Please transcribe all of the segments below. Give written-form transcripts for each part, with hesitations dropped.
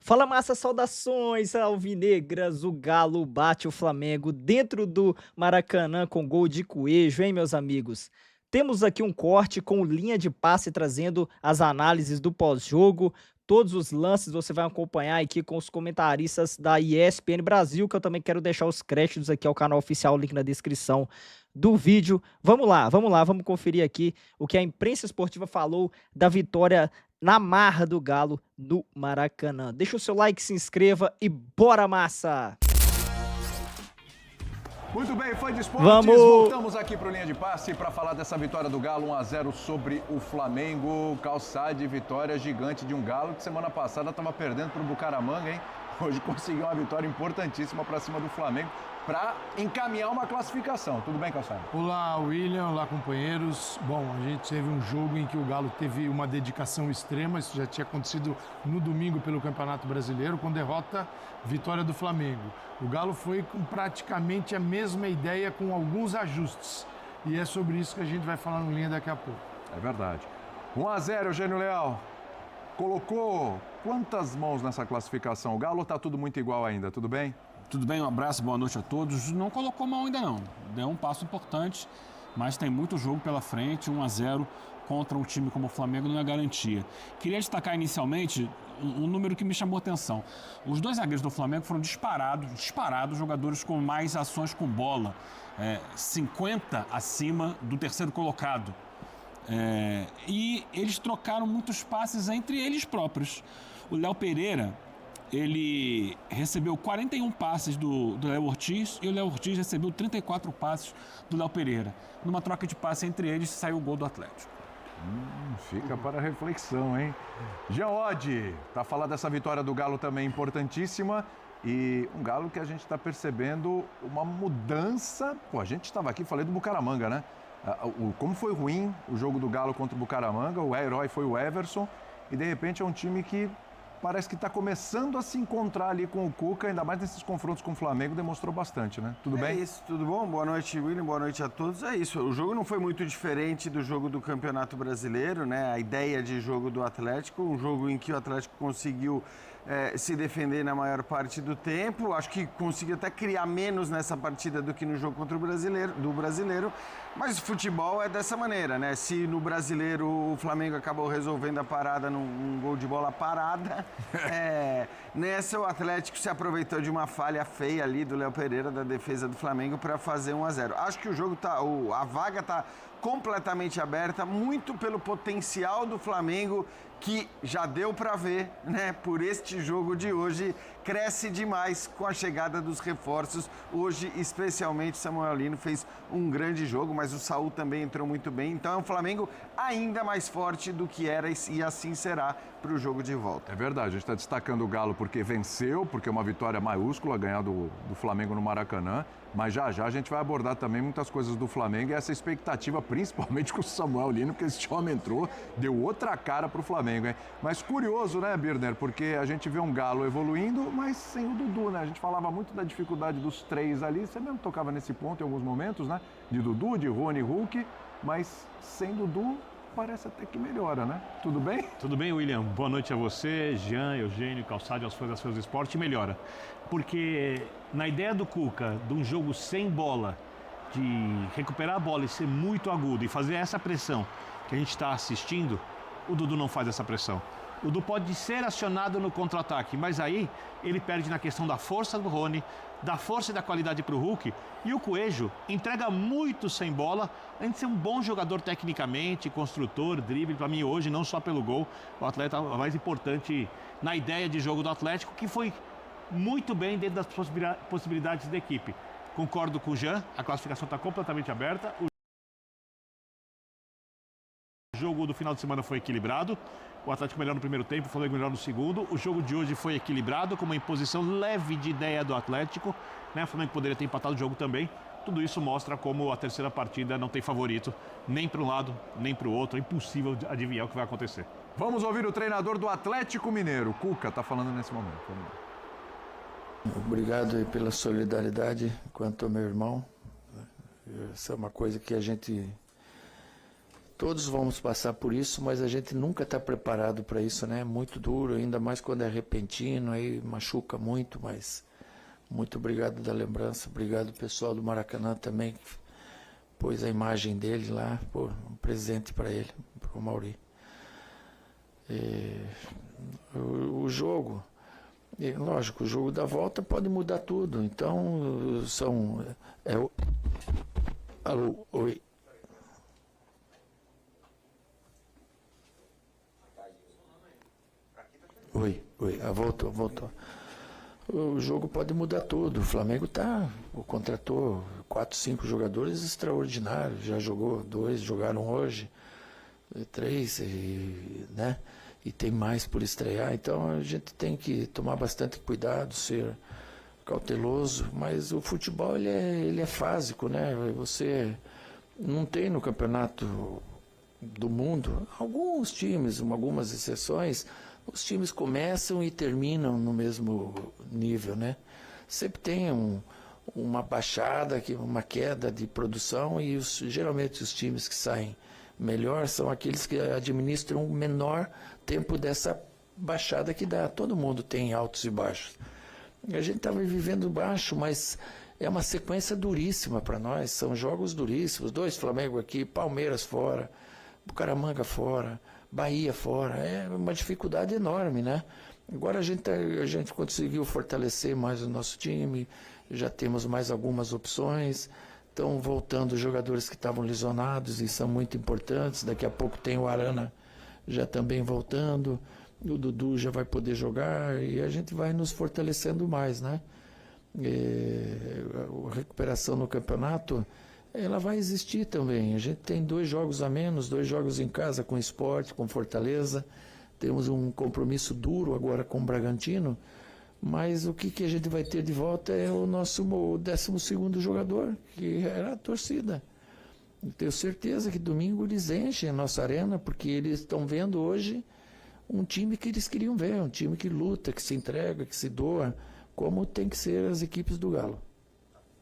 Fala massa, saudações alvinegras, o Galo bate o Flamengo dentro do Maracanã com gol de Coelho, hein meus amigos? Temos aqui um corte com linha de passe trazendo as análises do pós-jogo, todos os lances você vai acompanhar aqui com os comentaristas da ESPN Brasil, que eu também quero deixar os créditos aqui ao canal oficial, link na descrição do vídeo. Vamos lá, vamos conferir aqui o que a imprensa esportiva falou da vitória na marra do Galo no Maracanã. Deixa o seu like, se inscreva e bora massa! Muito bem, fã de esportes, Vamos! voltamos aqui para o Linha de Passe para falar dessa vitória do Galo 1-0 sobre o Flamengo. Calçade, vitória gigante de um Galo que semana passada estava perdendo para o Bucaramanga, hein? Hoje conseguiu uma vitória importantíssima para cima do Flamengo para encaminhar uma classificação. Tudo bem, Calçade? Olá, William. Olá, companheiros. Bom, a gente teve um jogo em que o Galo teve uma dedicação extrema. Isso já tinha acontecido no domingo pelo Campeonato Brasileiro, com derrota, vitória do Flamengo. O Galo foi com praticamente a mesma ideia, com alguns ajustes. E é sobre isso que a gente vai falar no Linha daqui a pouco. É verdade. 1-0, Eugênio Leal. Colocou quantas mãos nessa classificação? O Galo está tudo muito igual ainda, tudo bem? Tudo bem, um abraço, boa noite a todos. Não colocou mão ainda não, deu um passo importante, mas tem muito jogo pela frente, 1-0 contra um time como o Flamengo não é garantia. Queria destacar inicialmente um número que me chamou a atenção. Os dois zagueiros do Flamengo foram disparados jogadores com mais ações com bola, 50 acima do terceiro colocado. E eles trocaram muitos passes entre eles próprios. O Léo Pereira, ele recebeu 41 passes do Léo Ortiz e o Léo Ortiz recebeu 34 passes do Léo Pereira. Numa troca de passe entre eles, saiu o gol do Atlético. Fica para reflexão, hein? Jean Oddi, para falar dessa vitória do Galo também importantíssima. E um Galo que a gente está percebendo uma mudança. Pô, a gente estava aqui, falei do Bucaramanga, né? Como foi ruim o jogo do Galo contra o Bucaramanga, o herói foi o Everson, e de repente é um time que parece que está começando a se encontrar ali com o Cuca, ainda mais nesses confrontos com o Flamengo, demonstrou bastante, né? Tudo bem? É isso, tudo bom? Boa noite, William, boa noite a todos. É isso, o jogo não foi muito diferente do jogo do Campeonato Brasileiro, né? A ideia de jogo do Atlético, um jogo em que o Atlético conseguiu se defender na maior parte do tempo. Acho que conseguiu até criar menos nessa partida do que no jogo contra o brasileiro. Mas o futebol é dessa maneira, né? Se no Brasileiro o Flamengo acabou resolvendo a parada num gol de bola parada, nessa o Atlético se aproveitou de uma falha feia ali do Léo Pereira, da defesa do Flamengo, para fazer 1-0. Acho que o jogo a vaga tá completamente aberta, muito pelo potencial do Flamengo, que já deu para ver, né, por este jogo de hoje, cresce demais com a chegada dos reforços. Hoje, especialmente, Samuel Lino fez um grande jogo, mas o Saúl também entrou muito bem. Então é um Flamengo ainda mais forte do que era e assim será para o jogo de volta. É verdade, a gente está destacando o Galo porque venceu, porque é uma vitória maiúscula ganhar do Flamengo no Maracanã. Mas já a gente vai abordar também muitas coisas do Flamengo e essa expectativa, principalmente com o Samuel Lino, porque esse homem entrou, deu outra cara para o Flamengo, hein? Mas curioso, né, Birner? Porque a gente vê um Galo evoluindo, mas sem o Dudu, né? A gente falava muito da dificuldade dos três ali, você mesmo tocava nesse ponto em alguns momentos, né? De Dudu, de Rony, Hulk, mas sem Dudu parece até que melhora, né? Tudo bem? Tudo bem, William? Boa noite a você, Jean, Eugênio, Calçade, aos fãs das Fãs do Esporte, melhora. Porque na ideia do Cuca, de um jogo sem bola, de recuperar a bola e ser muito agudo e fazer essa pressão que a gente está assistindo, o Dudu não faz essa pressão. O Dudu pode ser acionado no contra-ataque, mas aí ele perde na questão da força do Rony, da força e da qualidade para o Hulk, e o Coelho entrega muito sem bola, além de ser um bom jogador tecnicamente, construtor, drible, para mim hoje, não só pelo gol, o atleta mais importante na ideia de jogo do Atlético, que foi muito bem dentro das possibilidades da equipe. Concordo com o Jean, a classificação está completamente aberta. O jogo do final de semana foi equilibrado. O Atlético melhor no primeiro tempo, o Flamengo melhor no segundo. O jogo de hoje foi equilibrado, com uma imposição leve de ideia do Atlético, né? O Flamengo poderia ter empatado o jogo também. Tudo isso mostra como a terceira partida não tem favorito, nem para um lado, nem para o outro. É impossível adivinhar o que vai acontecer. Vamos ouvir o treinador do Atlético Mineiro. Cuca está falando nesse momento. Vamos lá. Obrigado aí pela solidariedade quanto ao meu irmão. Essa é uma coisa que a gente Todos vamos passar por isso, mas a gente nunca está preparado para isso, né? É muito duro, ainda mais quando é repentino, aí machuca muito, mas muito obrigado da lembrança, obrigado pessoal do Maracanã também, que pôs a imagem dele lá, pô, um presente para ele, para o Mauri. O jogo, lógico, o jogo da volta pode mudar tudo, então alô, oi. Oi, voltou. O jogo pode mudar tudo. O Flamengo contratou 4, 5 jogadores extraordinários. Já jogou 2, jogaram hoje, 3, né? E tem mais por estrear. Então a gente tem que tomar bastante cuidado, ser cauteloso. Mas o futebol ele é fásico, né? Você não tem no campeonato do mundo alguns times, algumas exceções. Os times começam e terminam no mesmo nível, né? Sempre tem uma baixada, uma queda de produção e geralmente os times que saem melhor são aqueles que administram o menor tempo dessa baixada que dá. Todo mundo tem altos e baixos. A gente estava vivendo baixo, mas é uma sequência duríssima para nós. São jogos duríssimos. 2 Flamengo aqui, Palmeiras fora, Bucaramanga fora, Bahia fora, é uma dificuldade enorme, né? Agora a gente conseguiu fortalecer mais o nosso time, já temos mais algumas opções, estão voltando os jogadores que estavam lesionados e são muito importantes, daqui a pouco tem o Arana já também voltando, o Dudu já vai poder jogar e a gente vai nos fortalecendo mais, né? A recuperação no campeonato, ela vai existir também. A gente tem 2 jogos a menos, 2 jogos em casa com o Sport, com Fortaleza. Temos um compromisso duro agora com o Bragantino, mas o que a gente vai ter de volta é o nosso 12º jogador, que era a torcida. Eu tenho certeza que domingo eles enchem a nossa arena, porque eles estão vendo hoje um time que eles queriam ver, um time que luta, que se entrega, que se doa, como tem que ser as equipes do Galo.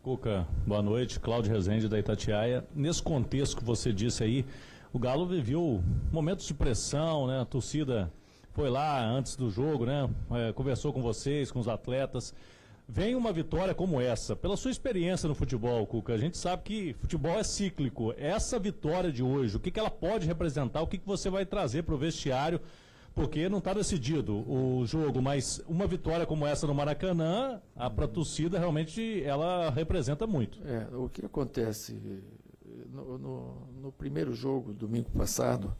Cuca, boa noite. Cláudio Rezende da Itatiaia. Nesse contexto que você disse aí, o Galo viveu momentos de pressão, né? A torcida foi lá antes do jogo, né? Conversou com vocês, com os atletas. Vem uma vitória como essa, pela sua experiência no futebol, Cuca, a gente sabe que futebol é cíclico. Essa vitória de hoje, o que ela pode representar, o que você vai trazer para o vestiário? Porque não está decidido o jogo, mas uma vitória como essa no Maracanã, para a torcida realmente ela representa muito. O que acontece no primeiro jogo, domingo passado,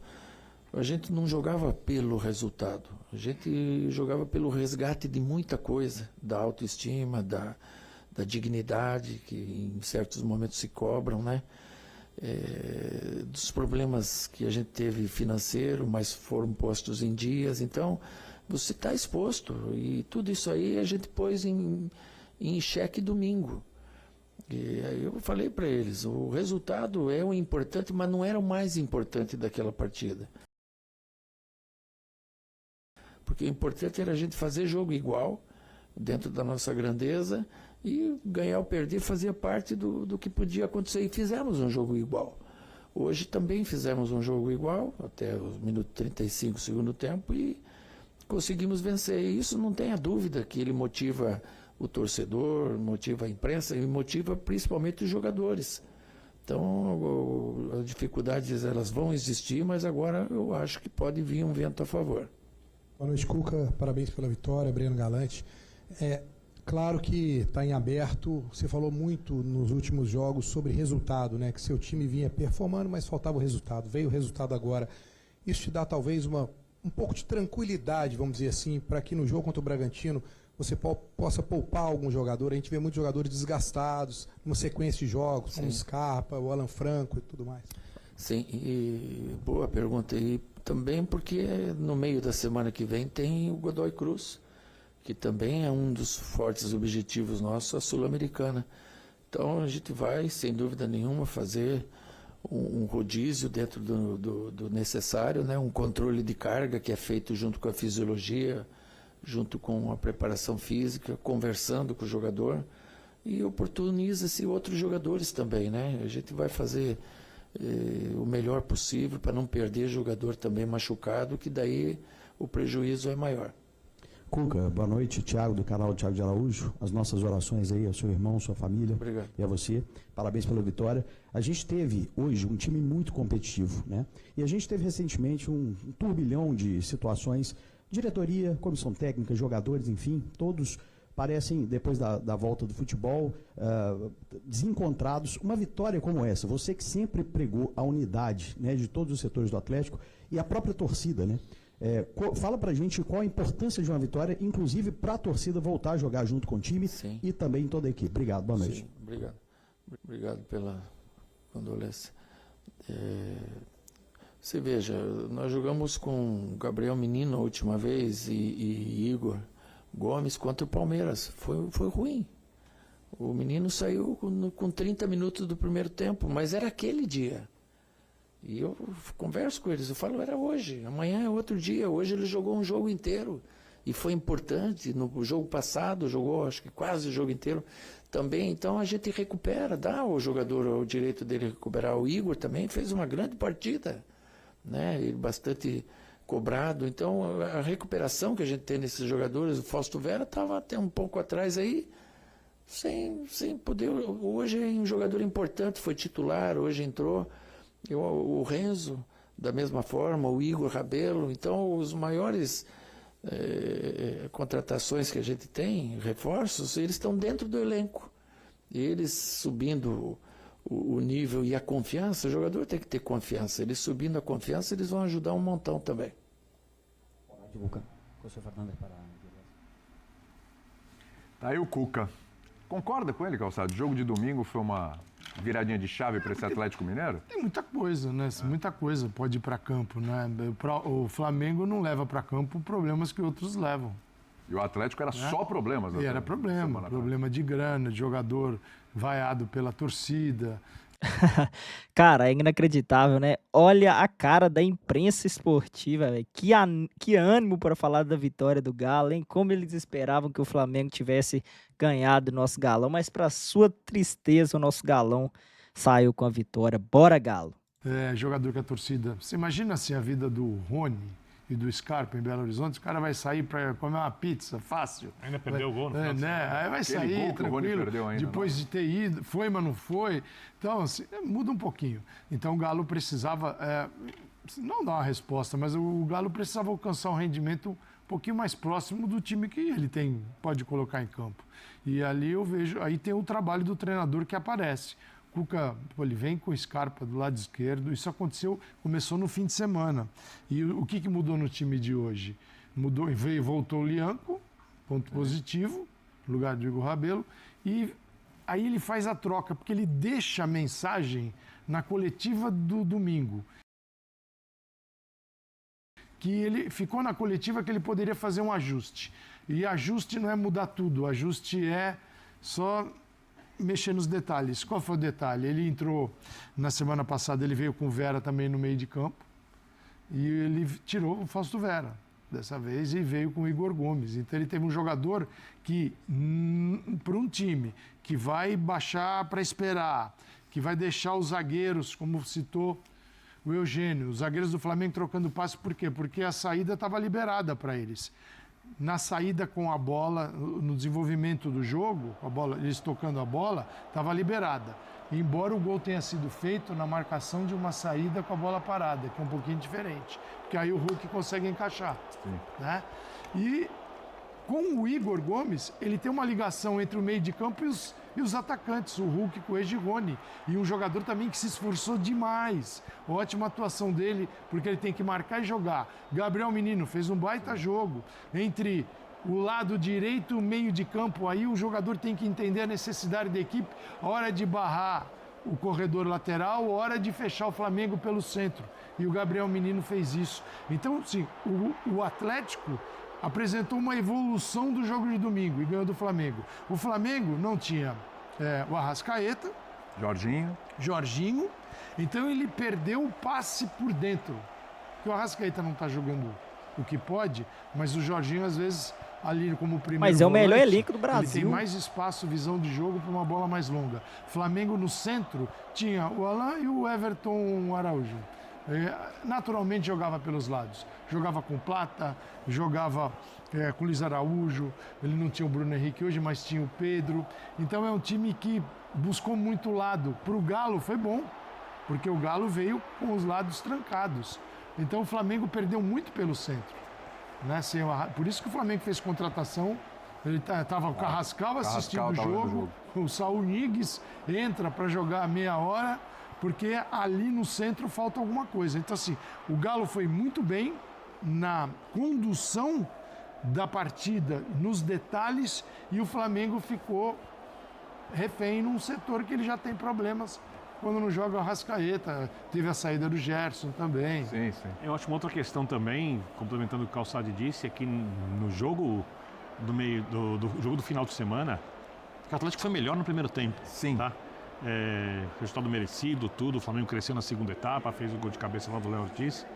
a gente não jogava pelo resultado, a gente jogava pelo resgate de muita coisa, da autoestima, da dignidade, que em certos momentos se cobram, né? Dos problemas que a gente teve financeiro, mas foram postos em dias. Então você está exposto e tudo isso aí a gente pôs em xeque domingo. E aí eu falei para eles, o resultado é o importante, mas não era o mais importante daquela partida, porque o importante era a gente fazer jogo igual dentro da nossa grandeza. E ganhar ou perder fazia parte do que podia acontecer. E fizemos um jogo igual. Hoje também fizemos um jogo igual, até os minutos 35 do segundo tempo, e conseguimos vencer. E isso não tenha dúvida que ele motiva o torcedor, motiva a imprensa e motiva principalmente os jogadores. Então, as dificuldades elas vão existir, mas agora eu acho que pode vir um vento a favor. Boa noite, Cuca. Parabéns pela vitória, Breno Galante. Claro que está em aberto, você falou muito nos últimos jogos sobre resultado, né? Que seu time vinha performando, mas faltava o resultado. Veio o resultado agora. Isso te dá talvez um pouco de tranquilidade, vamos dizer assim, para que no jogo contra o Bragantino você possa poupar algum jogador. A gente vê muitos jogadores desgastados, numa sequência de jogos, como o Scarpa, o Alan Franco e tudo mais. Sim, e boa pergunta. E também porque no meio da semana que vem tem o Godoy Cruz, que também é um dos fortes objetivos nossos, a Sul-Americana. Então a gente vai, sem dúvida nenhuma, fazer um rodízio dentro do necessário, né? Um controle de carga que é feito junto com a fisiologia, junto com a preparação física, conversando com o jogador, e oportuniza-se outros jogadores também, né? A gente vai fazer o melhor possível para não perder jogador também machucado, que daí o prejuízo é maior. Cuca, boa noite, Thiago, do canal Thiago de Araújo. As nossas orações aí ao seu irmão, sua família. Obrigado. E a você. Parabéns pela vitória. A gente teve hoje um time muito competitivo, né? E a gente teve recentemente um turbilhão de situações, diretoria, comissão técnica, jogadores, enfim, todos parecem, depois da volta do futebol, desencontrados. Uma vitória como essa, você que sempre pregou a unidade, né, de todos os setores do Atlético e a própria torcida, né? Fala pra gente qual a importância de uma vitória, inclusive para a torcida voltar a jogar junto com o time. Sim. E também toda a equipe. Obrigado, boa noite. Sim, obrigado. Obrigado pela condolência. Você veja, nós jogamos com Gabriel Menino a última vez e Igor Gomes contra o Palmeiras. Foi ruim. O Menino saiu com 30 minutos do primeiro tempo, mas era aquele dia. E eu converso com eles, eu falo, era hoje, amanhã é outro dia. Hoje ele jogou um jogo inteiro e foi importante. No jogo passado jogou, acho que quase o jogo inteiro também. Então a gente recupera, dá ao jogador o direito dele recuperar. O Igor também fez uma grande partida, né? E bastante cobrado. Então a recuperação que a gente tem nesses jogadores, o Fausto Vera estava até um pouco atrás aí, sem poder. Hoje é um jogador importante, foi titular, hoje entrou. O Renzo, da mesma forma, o Igor Rabelo. Então, os maiores contratações que a gente tem, reforços, eles estão dentro do elenco. E eles subindo o nível e a confiança, o jogador tem que ter confiança. Eles subindo a confiança, eles vão ajudar um montão também. Tá aí o Cuca. Concorda com ele, Calçado? O jogo de domingo foi uma viradinha de chave para esse Atlético Mineiro? Tem muita coisa, né? Muita coisa pode ir para campo, né? O Flamengo não leva para campo problemas que outros levam. E o Atlético era só problemas. E era problema de grana, de jogador vaiado pela torcida. Cara, é inacreditável, né? Olha a cara da imprensa esportiva, velho. Que ânimo para falar da vitória do Galo, hein? Como eles esperavam que o Flamengo tivesse ganhado o nosso Galão, mas para sua tristeza, o nosso Galão saiu com a vitória. Bora, Galo! Jogador que a torcida... Você imagina assim a vida do Rony e do Scarpa em Belo Horizonte, o cara vai sair para comer uma pizza, fácil. Ainda perdeu o gol no final. Aí vai sair tranquilo, depois de ter ido, foi, mas não foi. Então, assim, muda um pouquinho. Então, o Galo precisava, não dar uma resposta, mas o Galo precisava alcançar um rendimento um pouquinho mais próximo do time que ele pode colocar em campo. E ali eu vejo, aí tem o trabalho do treinador que aparece. Cuca, ele vem com o Scarpa do lado esquerdo, isso começou no fim de semana. E o que mudou no time de hoje? Voltou o Lianco, ponto positivo, no lugar do Igor Rabelo, e aí ele faz a troca, porque ele deixa a mensagem na coletiva do domingo. Que ele ficou na coletiva que ele poderia fazer um ajuste. E ajuste não é mudar tudo, ajuste é só mexer nos detalhes. Qual foi o detalhe? Ele entrou, na semana passada, ele veio com o Vera também no meio de campo e ele tirou o Fausto Vera dessa vez e veio com o Igor Gomes. Então ele teve um jogador que, para um time que vai baixar para esperar, que vai deixar os zagueiros, como citou o Eugênio, os zagueiros do Flamengo trocando passe, por quê? Porque a saída estava liberada para eles. Na saída com a bola, no desenvolvimento do jogo, eles tocando a bola, estava liberada. Embora o gol tenha sido feito na marcação de uma saída com a bola parada, que é um pouquinho diferente. Porque aí o Hulk consegue encaixar. Né? E com o Igor Gomes, ele tem uma ligação entre o meio de campo e os atacantes, o Hulk com o Egirone. E um jogador também que se esforçou demais. Ótima atuação dele, porque ele tem que marcar e jogar. Gabriel Menino fez um baita jogo. Entre o lado direito e o meio de campo, aí o jogador tem que entender a necessidade da equipe, a hora de barrar o corredor lateral, a hora de fechar o Flamengo pelo centro. E o Gabriel Menino fez isso. Então, sim, o Atlético apresentou uma evolução do jogo de domingo e ganhou do Flamengo. O Flamengo não tinha o Arrascaeta, Jorginho, então ele perdeu o passe por dentro. Porque o Arrascaeta não está jogando o que pode, mas o Jorginho às vezes ali como primeiro Mas é o melhor volante, elenco do ele tem Brasil. mais espaço, visão de jogo para uma bola mais longa. Flamengo no centro tinha o Alain e o Everton Araújo. Naturalmente jogava pelos lados. Jogava com Plata, jogava com Luiz Araújo. Ele não tinha o Bruno Henrique hoje, mas tinha o Pedro. Então é um time que buscou muito lado. Para o Galo foi bom, porque o Galo veio com os lados trancados. Então o Flamengo perdeu muito pelo centro. Né? Por isso que o Flamengo fez contratação. Ele estava com o Carrascal assistindo o jogo. O Saul Niguez entra para jogar meia hora, porque ali no centro falta alguma coisa. Então, assim, o Galo foi muito bem na condução da partida, nos detalhes, e o Flamengo ficou refém num setor que ele já tem problemas quando não joga o Arrascaeta. Teve a saída do Gerson também. Sim, sim. Eu acho uma outra questão também, complementando o que o Calçade disse, é que no jogo do jogo do final de semana, o Atlético foi melhor no primeiro tempo. Sim. Tá? Resultado merecido, tudo. O Flamengo cresceu na segunda etapa, fez o gol de cabeça lá do Léo Ortiz.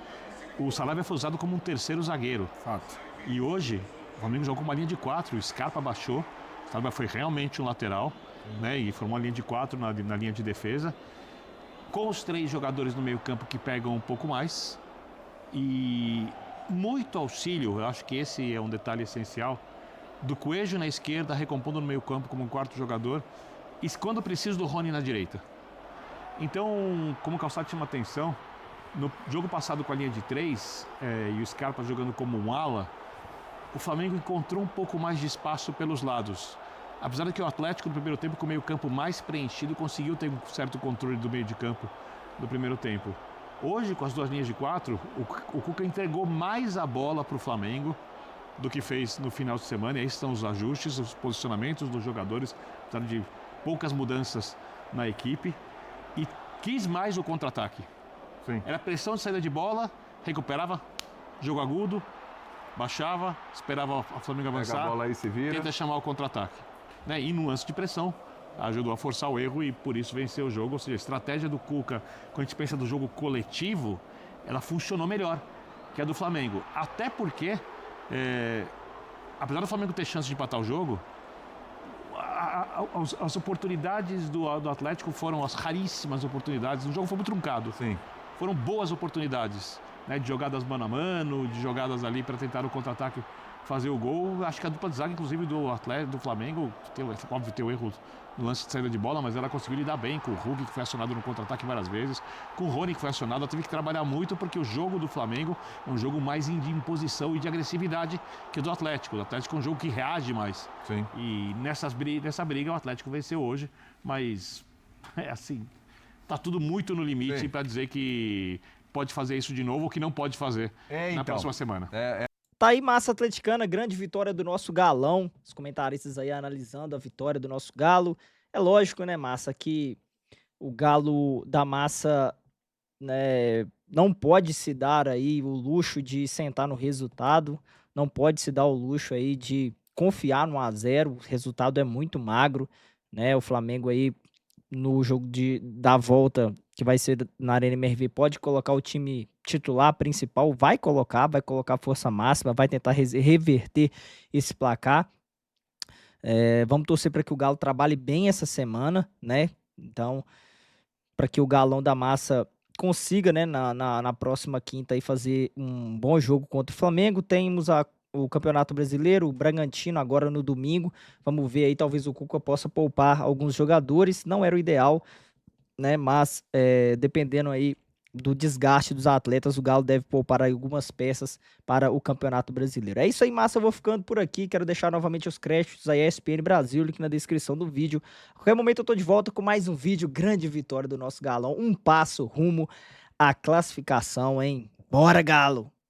O Saravia foi usado como um terceiro zagueiro. Fato. E hoje, o Flamengo jogou com uma linha de 4, o Scarpa baixou. O Saravia foi realmente um lateral, né? E formou uma linha de 4 na linha de defesa. Com os 3 jogadores no meio campo que pegam um pouco mais. E muito auxílio, eu acho que esse é um detalhe essencial, do Coelho na esquerda, recompondo no meio campo como um quarto jogador. E quando preciso do Rony na direita. Então, como o Calçado chama atenção, no jogo passado com a linha de 3 e o Scarpa jogando como um ala, o Flamengo encontrou um pouco mais de espaço pelos lados. Apesar de que o Atlético no primeiro tempo com o meio campo mais preenchido conseguiu ter um certo controle do meio de campo no primeiro tempo. Hoje, com as 2 linhas de 4, o Cuca entregou mais a bola para o Flamengo do que fez no final de semana. E aí estão os ajustes, os posicionamentos dos jogadores, apesar de poucas mudanças na equipe. E quis mais o contra-ataque. Era pressão de saída de bola, recuperava, jogo agudo, baixava, esperava a Flamengo avançar. Pega a bola aí, se vira. Tenta chamar o contra-ataque. Né? E no lance de pressão, ajudou a forçar o erro e por isso venceu o jogo. Ou seja, a estratégia do Cuca, quando a gente pensa do jogo coletivo, ela funcionou melhor que a do Flamengo. Até porque, apesar do Flamengo ter chance de empatar o jogo, as oportunidades do Atlético foram as raríssimas oportunidades. O jogo foi muito truncado. Sim. Foram boas oportunidades, né, de jogadas mano a mano, de jogadas ali para tentar o contra-ataque fazer o gol. Acho que a dupla de zaga, inclusive do Atlético, do Flamengo, óbvio, tem o erro no lance de saída de bola, mas ela conseguiu lidar bem com o Hulk, que foi acionado no contra-ataque várias vezes, com o Rony, que foi acionado. Ela teve que trabalhar muito porque o jogo do Flamengo é um jogo mais de imposição e de agressividade que o do Atlético. O Atlético é um jogo que reage mais. Sim. E nessa briga o Atlético venceu hoje, mas assim, tá tudo muito no limite para dizer que pode fazer isso de novo ou que não pode fazer na próxima semana. Tá aí, massa atleticana, grande vitória do nosso Galão. Os comentaristas aí analisando a vitória do nosso Galo. É lógico, né, Massa, que o Galo da Massa, né, não pode se dar aí o luxo de sentar no resultado, não pode se dar o luxo aí de confiar no 1-0, o resultado é muito magro, né? O Flamengo aí no jogo da volta, que vai ser na Arena MRV, pode colocar o time titular principal, vai colocar força máxima, vai tentar reverter esse placar. Vamos torcer para que o Galo trabalhe bem essa semana, né? Então, para que o Galão da Massa consiga, né, na próxima quinta aí fazer um bom jogo contra o Flamengo. Temos o Campeonato Brasileiro, o Bragantino agora no domingo. Vamos ver aí, talvez o Cuca possa poupar alguns jogadores. Não era o ideal, né? Mas dependendo aí do desgaste dos atletas, o Galo deve poupar aí algumas peças para o Campeonato Brasileiro. É isso aí, massa. Eu vou ficando por aqui. Quero deixar novamente os créditos aí, ESPN Brasil, link na descrição do vídeo. A qualquer momento eu tô de volta com mais um vídeo. Grande vitória do nosso Galão. Um passo rumo à classificação, hein? Bora, Galo!